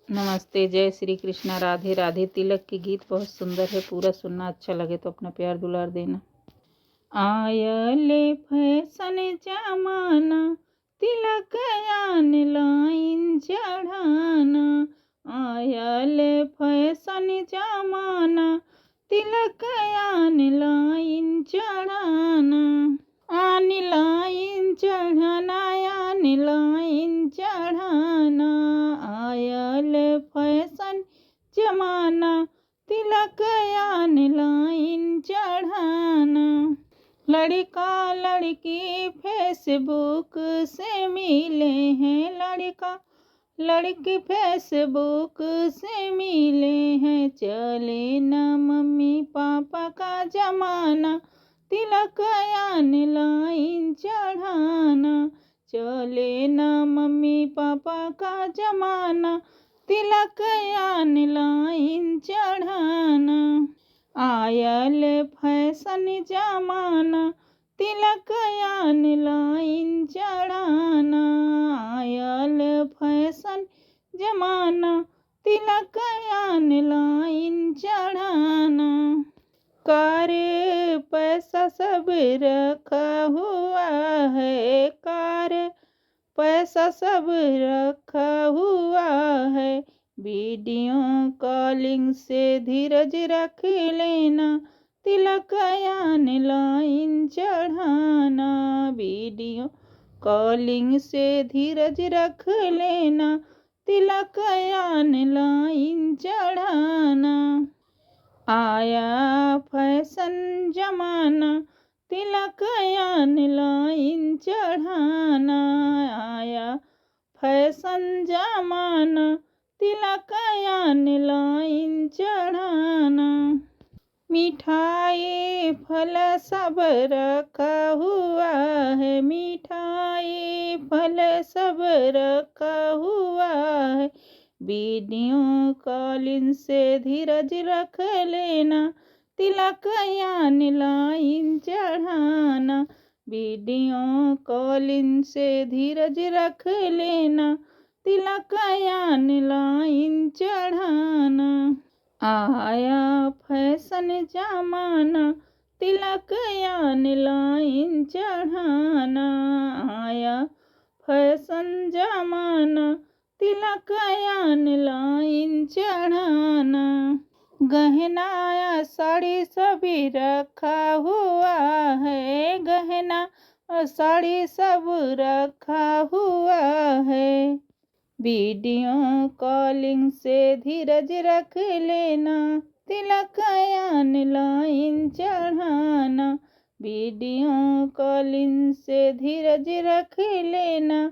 नमस्ते, जय श्री कृष्णा, राधे राधे। तिलक की गीत बहुत सुंदर है, पूरा सुनना। अच्छा लगे तो अपना प्यार दुलार देना। आयले फैशन जमाना, तिलक ऑनलाइन चढ़ाना। आयले फैशन जमाना, तिलक ऑनलाइन चढ़ाना। ऑनलाइन चढ़ाना, ऑनलाइन चढ़ाना। आयल फैशन जमाना, तिलक ऑनलाइन चढ़ाना। लड़का लड़की फेसबुक से मिले हैं, लड़का लड़की फेसबुक से मिले हैं। चले ना मम्मी पापा का जमाना, तिलक ऑनलाइन चढ़ाना। चले ना मम्मी पापा का जमाना, तिलक ऑनलाइन चढ़ाना। आयल फैशन जमाना, तिलक ऑनलाइन चढ़ाना। आयल फैशन जमाना, तिलक ऑनलाइन चढ़ाना। कार पैसा सब रखा हुआ है, कार पैसा सब रखा हुआ है। वीडियो कॉलिंग से धीरज रख लेना, तिलक ऑनलाइन चढ़ाना। वीडियो कॉलिंग से धीरज रख लेना, तिलक ऑनलाइन चढ़ाना। आया फैशन जमाना, तिलक ऑनलाइन चढ़ाना। आया फैशन जमाना, तिलक ऑनलाइन चढ़ाना। मिठाई फल सब रखा हुआ है, मिठाई फल सब रखा हुआ है। वीडियो कॉलिंग से धीरज रख लेना, तिलक ऑनलाइन चढ़ाना। वीडियो कॉलिंग से धीरज रख लेना, तिलक ऑनलाइन चढ़ाना। आया फैशन जमाना, तिलक ऑनलाइन चढ़ाना। आया फैशन जमाना, तिलक ऑनलाइन चढ़ाना। गहना साड़ी सभी रखा हुआ है, गहना साड़ी सब रखा हुआ है। वीडियो कॉलिंग से धीरज रख लेना, तिलक ऑनलाइन चढ़ाना। वीडियो कॉलिंग से धीरज रख लेना,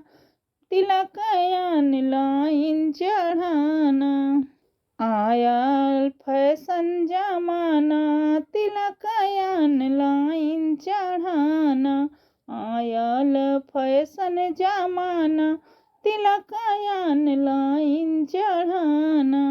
तिलक ऑनलाइन चढ़ाना। आया फैशन जमाना, तिलक ऑनलाइन चढ़ाना। आयल फैशन जमाना, तिलक ऑनलाइन चढ़ाना।